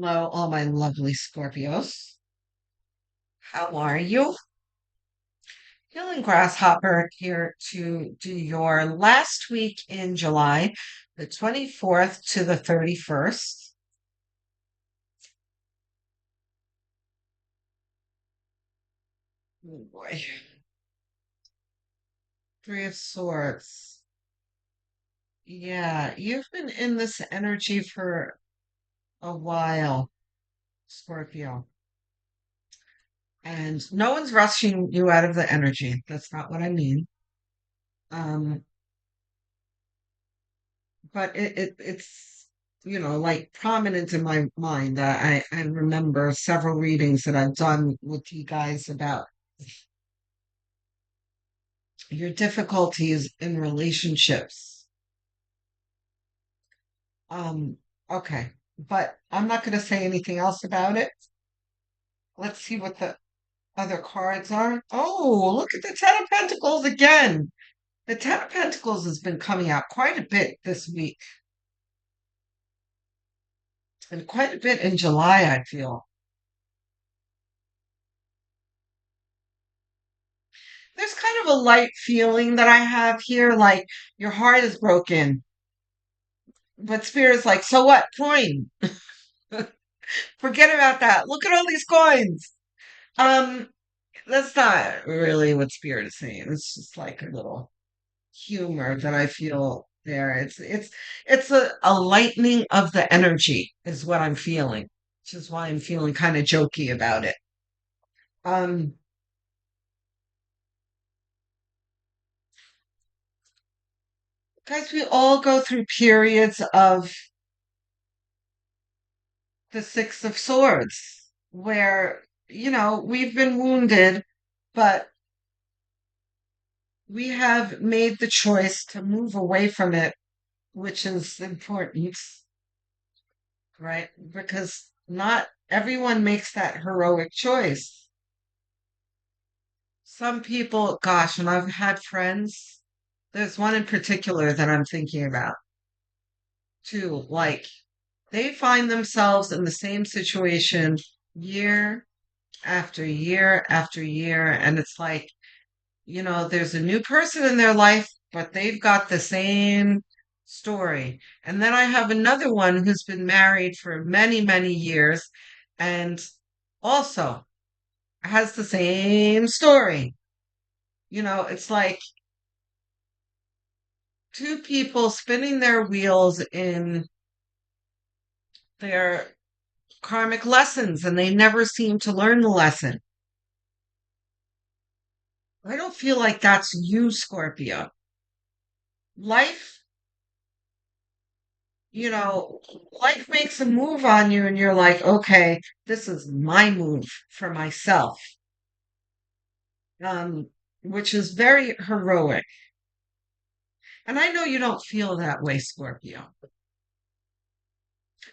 Hello, all my lovely Scorpios. How are you? Healing Grasshopper here to do your last week in July, the 24th to the 31st. Oh boy. Three of Swords. Yeah, you've been in this energy for a while, Scorpio. And no one's rushing you out of the energy. That's not what I mean. Um, but it's like prominent in my mind that I remember several readings that I've done with you guys about your difficulties in relationships. Um, okay, but I'm not going to say anything else about it. Let's see what the other cards are. Oh, look at the Ten of Pentacles again. The Ten of Pentacles has been coming out quite a bit this week and quite a bit in July, I feel. There's kind of a light feeling that I have here, like your heart is broken. But Spirit's like, so what? Coin. Forget about that. Look at all these coins. Um, that's not really what Spirit is saying. It's just like a little humor that I feel there. It's a lightening of the energy is what I'm feeling, which is why I'm feeling kind of jokey about it. Um, guys, we all go through periods of the Six of Swords, where, we've been wounded, but we have made the choice to move away from it, which is important, right? Because not everyone makes that heroic choice. Some people, gosh, and I've had friends, there's one in particular that I'm thinking about too, like they find themselves in the same situation year after year after year, and it's like, there's a new person in their life, but they've got the same story. And then I have another one who's been married for many, many years and also has the same story. It's like two people spinning their wheels in their karmic lessons and they never seem to learn the lesson. I don't feel like that's you, Scorpio. Life you know, life makes a move on you and you're like, okay, this is my move for myself. Um, which is very heroic. And I know you don't feel that way, Scorpio.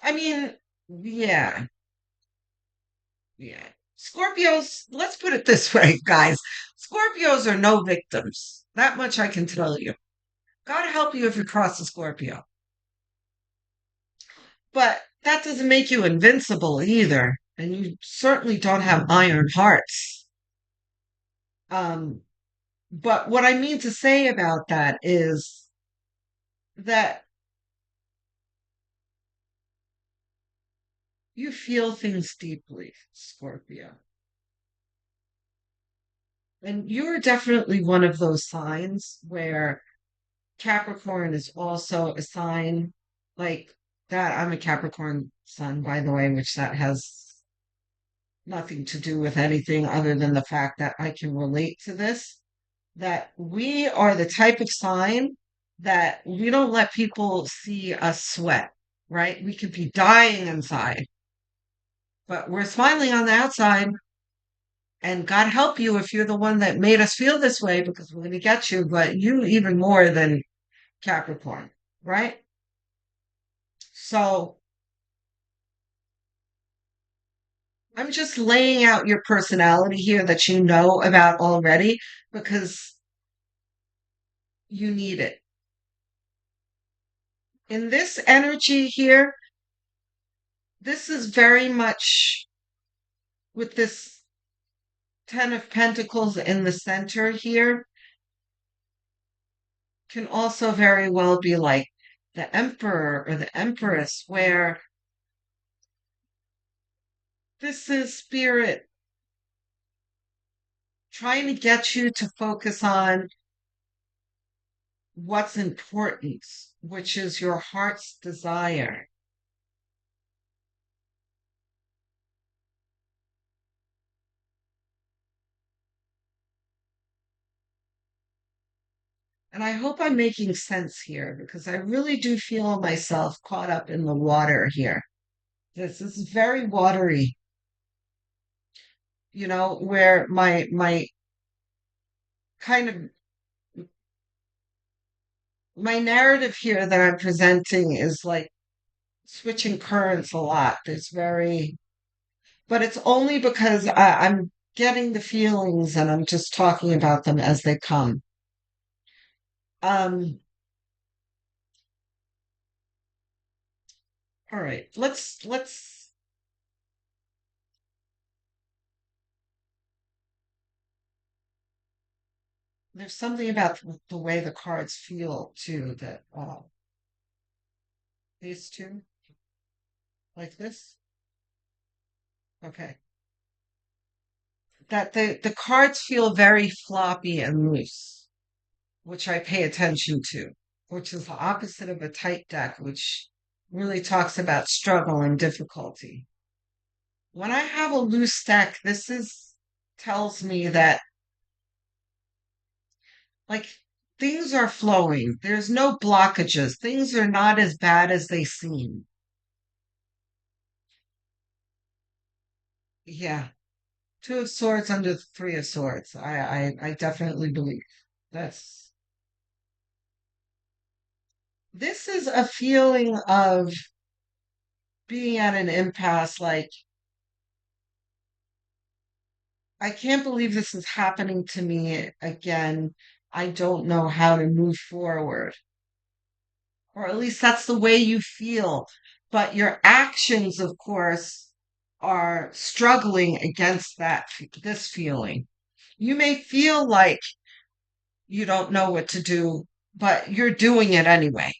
I mean, yeah, yeah. Scorpios, let's put it this way, guys. Scorpios are no victims. That much I can tell you. God help you if you cross a Scorpio. But that doesn't make you invincible either. And you certainly don't have iron hearts. Um, But what I mean to say about that is that you feel things deeply, Scorpio. And you're definitely one of those signs where Capricorn is also a sign like that. I'm a Capricorn sun, by the way, which that has nothing to do with anything other than the fact that I can relate to this. That we are the type of sign that we don't let people see us sweat, right? We could be dying inside, but we're smiling on the outside. And God help you if you're the one that made us feel this way because we're going to get you, but you even more than Capricorn, right? So I'm just laying out your personality here that you know about already because you need it. In this energy here, This is very much with this Ten of Pentacles in the center here, can also very well be like the Emperor or the Empress, where this is spirit trying to get you to focus on what's important, which is your heart's desire. And I hope I'm making sense here because I really do feel myself caught up in the water here. This is very watery, where my kind of my narrative here that I'm presenting is like switching currents a lot. But it's only because I'm getting the feelings and I'm just talking about them as they come. Um, all right, let's. There's something about the way the cards feel too that these two like this. Okay, that the cards feel very floppy and loose, which I pay attention to, which is the opposite of a tight deck, which really talks about struggle and difficulty. When I have a loose deck, this is tells me that like things are flowing. There's no blockages. Things are not as bad as they seem. Yeah. Two of Swords under the Three of Swords. I definitely believe that's this is a feeling of being at an impasse. Like, I can't believe this is happening to me again. I don't know how to move forward. Or at least that's the way you feel. But your actions, of course, are struggling against this feeling. You may feel like you don't know what to do, but you're doing it anyway,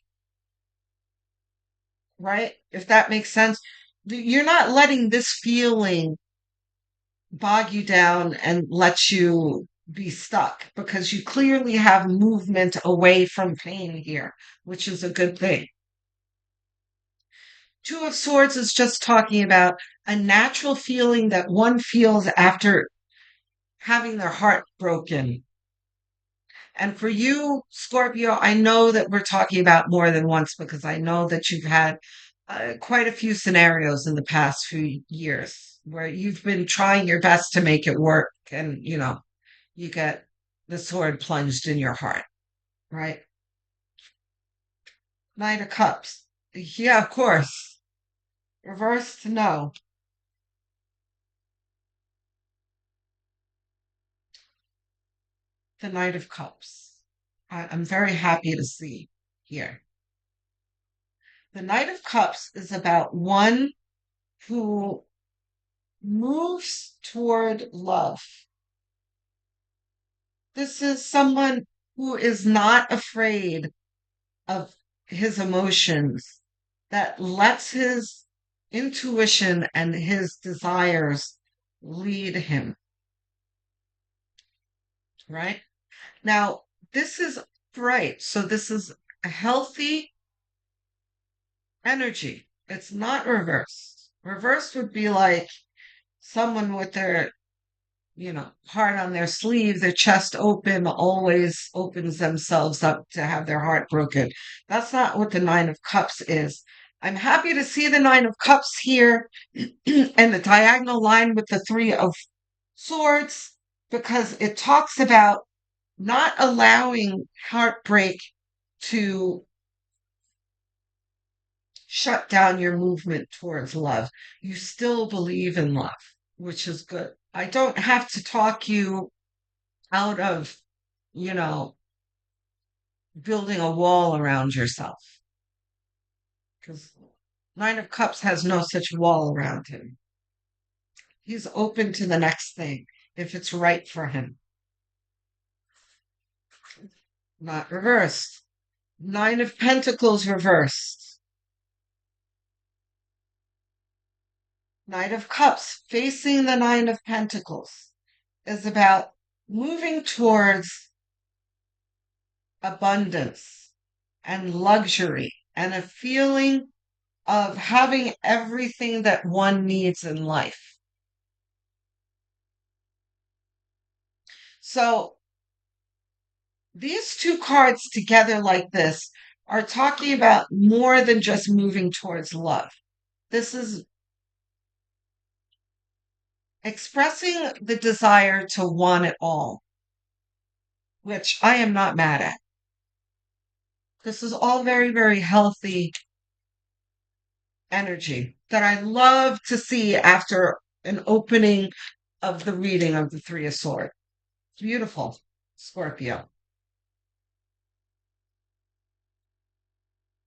right? If that makes sense. You're not letting this feeling bog you down and let you be stuck because you clearly have movement away from pain here, which is a good thing. Two of Swords is just talking about a natural feeling that one feels after having their heart broken. And for you, Scorpio, I know that we're talking about more than once because I know that you've had quite a few scenarios in the past few years where you've been trying your best to make it work and, you get the sword plunged in your heart, right? Knight of Cups. Yeah, of course. Reversed, no. The Knight of Cups. I'm very happy to see here. The Knight of Cups is about one who moves toward love. This is someone who is not afraid of his emotions, that lets his intuition and his desires lead him, right? Now, this is right. So, this is a healthy energy. It's not reversed. Reversed would be like someone with their heart on their sleeve, their chest open, always opens themselves up to have their heart broken. That's not what the Nine of Cups is. I'm happy to see the Nine of Cups here and the diagonal line with the Three of Swords because it talks about not allowing heartbreak to shut down your movement towards love. You still believe in love, which is good. I don't have to talk you out of, you know, building a wall around yourself. Because Nine of Cups has no such wall around him. He's open to the next thing if it's right for him. Not reversed. Nine of Pentacles reversed. Knight of Cups facing the Nine of Pentacles is about moving towards abundance and luxury and a feeling of having everything that one needs in life. So these two cards together like this are talking about more than just moving towards love. This is expressing the desire to want it all, which I am not mad at. This is all very, very healthy energy that I love to see after an opening of the reading of the Three of Swords. Beautiful, Scorpio.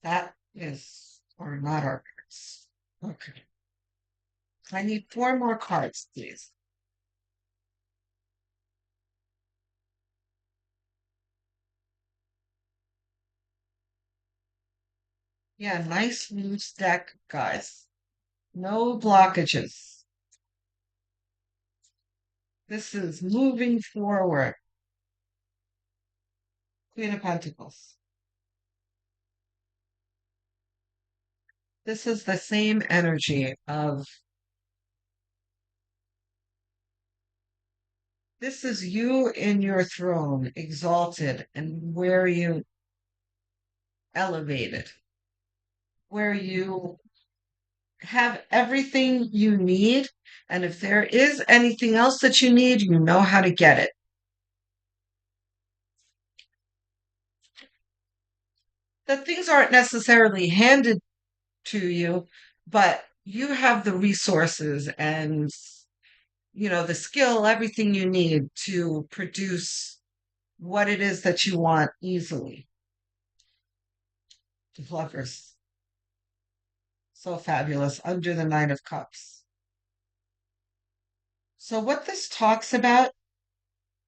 That is, or not our cards. Okay. I need four more cards, please. Yeah, nice loose deck, guys. No blockages. This is moving forward. Queen of Pentacles. This is the same energy of this is you in your throne, exalted, and where you elevated, where you have everything you need. And if there is anything else that you need, you know how to get it. That things aren't necessarily handed to you, but you have the resources and the skill, everything you need to produce what it is that you want easily. The Lovers. So fabulous. Under the Nine of Cups. So what this talks about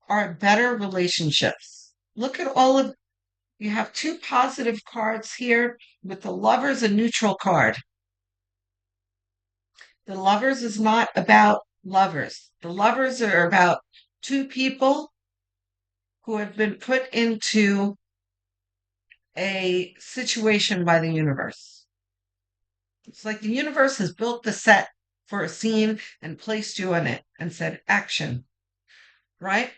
are better relationships. Look at all of you have two positive cards here with the Lovers, a neutral card. The Lovers is not about lovers. The Lovers are about two people who have been put into a situation by the universe. It's like the universe has built the set for a scene and placed you in it and said action, right?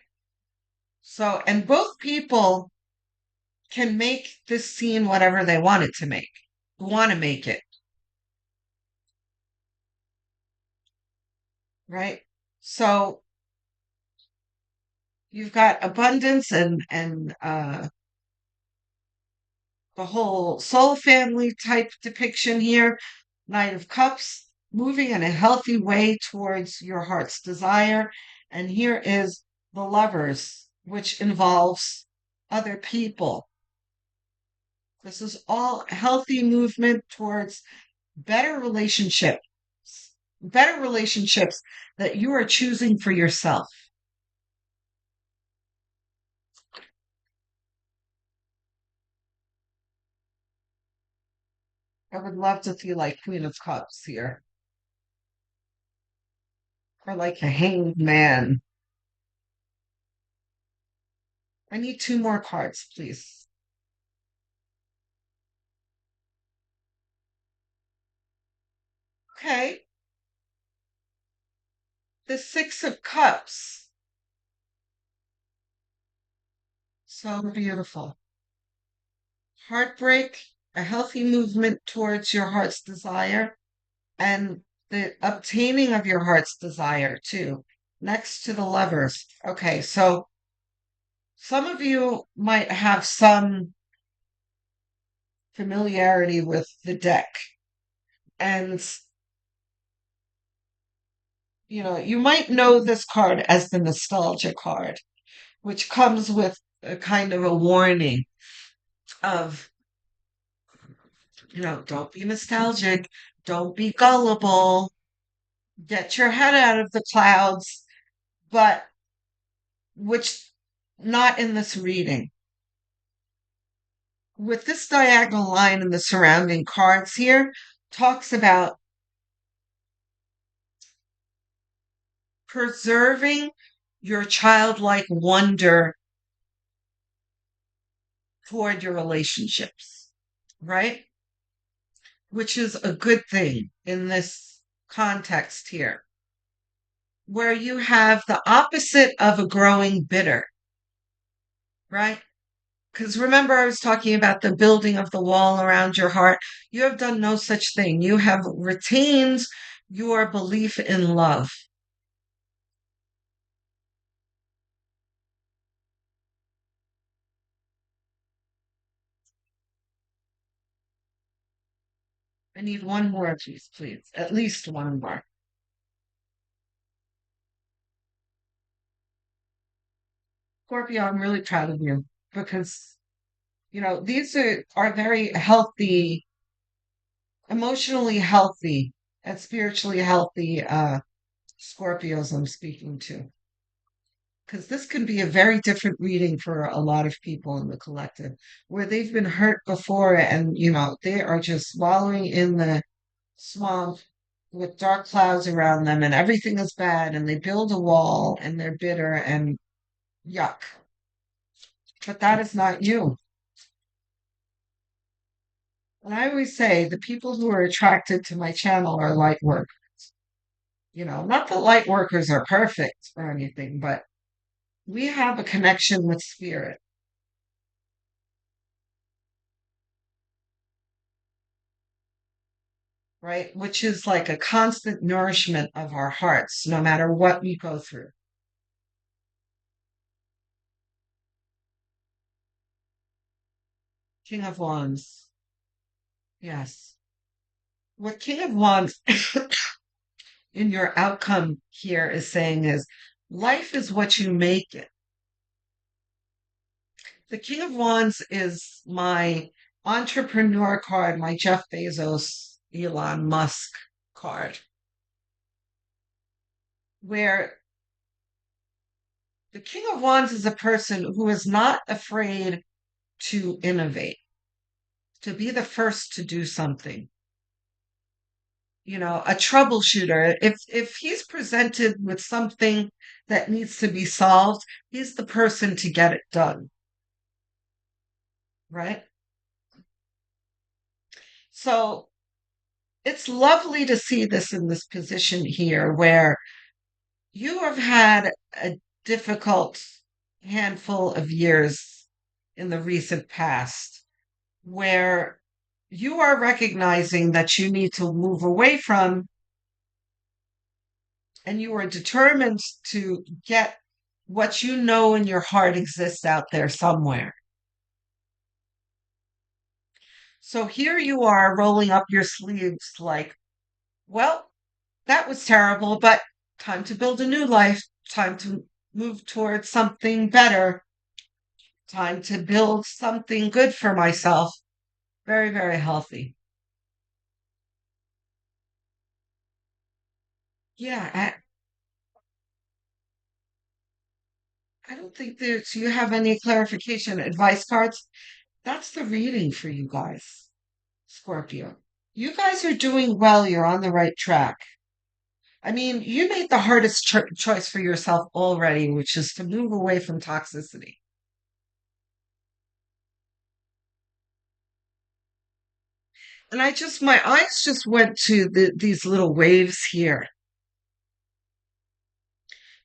So, and both people can make this scene whatever they want it to want to make it, right? So you've got abundance and the whole soul family type depiction here. Knight of Cups, moving in a healthy way towards your heart's desire. And here is the Lovers, which involves other people. This is all healthy movement towards better relationships, better relationships that you are choosing for yourself. I would love to feel like Queen of Cups here. Or like a hanged man. I need two more cards, please. Okay. The Six of Cups. So beautiful. Heartbreak, a healthy movement towards your heart's desire, and the obtaining of your heart's desire, too, next to the Lovers. Okay, so some of you might have some familiarity with the deck. And, you might know this card as the nostalgia card, which comes with a kind of a warning of, don't be nostalgic. Don't be gullible. Get your head out of the clouds, but which not in this reading. With this diagonal line and the surrounding cards here, talks about preserving your childlike wonder toward your relationships, right? Which is a good thing in this context here, where you have the opposite of a growing bitter, right? Because remember, I was talking about the building of the wall around your heart. You have done no such thing. You have retained your belief in love. I need one more, please. At least one more. Scorpio, I'm really proud of you because, these are very healthy, emotionally healthy, and spiritually healthy Scorpios I'm speaking to. Because this can be a very different reading for a lot of people in the collective where they've been hurt before and, they are just wallowing in the swamp with dark clouds around them and everything is bad and they build a wall and they're bitter and yuck. But that is not you. And I always say the people who are attracted to my channel are light workers. Not that light workers are perfect or anything, but we have a connection with spirit, right? Which is like a constant nourishment of our hearts, no matter what we go through. King of Wands. Yes. What King of Wands in your outcome here is saying is life is what you make it. The King of Wands is my entrepreneur card, my Jeff Bezos, Elon Musk card, where the King of Wands is a person who is not afraid to innovate, to be the first to do something. A troubleshooter. If he's presented with something that needs to be solved, he's the person to get it done, right? So it's lovely to see this in this position here where you have had a difficult handful of years in the recent past where you are recognizing that you need to move away from and you are determined to get what you know in your heart exists out there somewhere. So here you are rolling up your sleeves like, well, that was terrible, but time to build a new life, time to move towards something better, time to build something good for myself. Very, very healthy. Yeah, I don't think that you have any clarification advice cards. That's the reading for you guys, Scorpio. You guys are doing well. You're on the right track. I mean, you made the hardest choice for yourself already, which is to move away from toxicity. And my eyes just went to these little waves here.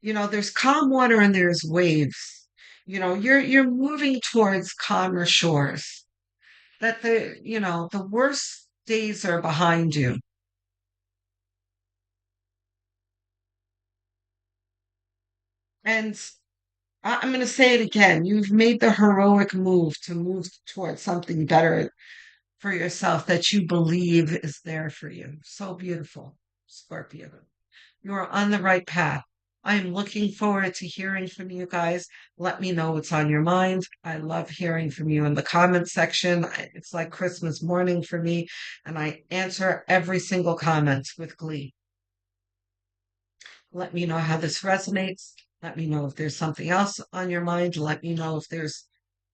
There's calm water and there's waves. You're moving towards calmer shores. That the worst days are behind you. And I'm going to say it again. You've made the heroic move to move towards something better for yourself that you believe is there for you. So beautiful, Scorpio. You are on the right path. I'm looking forward to hearing from you guys. Let me know what's on your mind. I love hearing from you in the comment section. It's like Christmas morning for me, and I answer every single comment with glee. Let me know how this resonates. Let me know if there's something else on your mind. Let me know if there's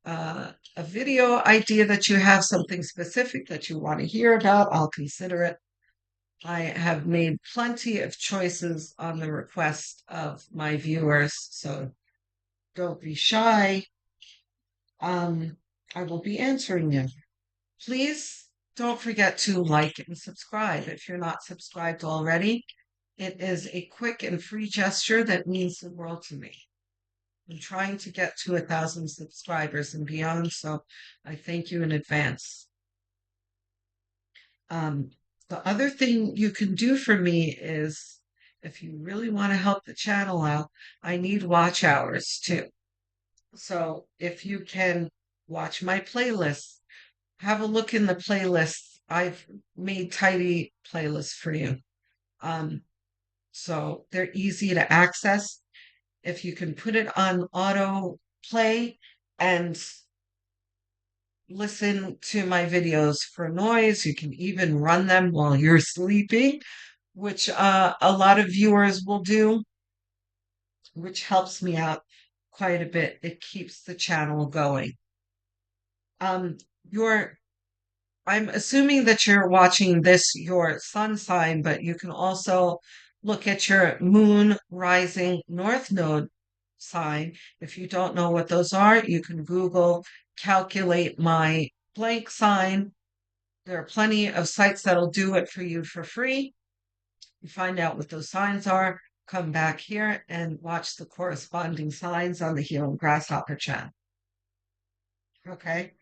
a video idea that you have, something specific that you want to hear about. I'll consider it. I have made plenty of choices on the request of my viewers, so don't be shy. Um, I will be answering you. Please don't forget to like and subscribe if you're not subscribed already. It is a quick and free gesture that means the world to me. I'm trying to get to 1,000 subscribers and beyond, so I thank you in advance. Um, the other thing you can do for me is if you really want to help the channel out, I need watch hours too. So if you can watch my playlists, have a look in the playlists. I've made tidy playlists for you. Um, so they're easy to access. If you can put it on auto play and listen to my videos for noise, you can even run them while you're sleeping, which a lot of viewers will do, which helps me out quite a bit. It keeps the channel going. Um, you're I'm assuming that you're watching this your sun sign, but you can also look at your moon rising north node sign. If you don't know what those are, you can Google calculate my blank sign. There are plenty of sites that'll do it for you for free. You find out what those signs are, come back here and watch the corresponding signs on the Healing Grasshopper channel. Okay?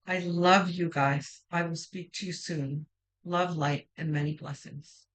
I love you guys. I will speak to you soon. Love, light, and many blessings.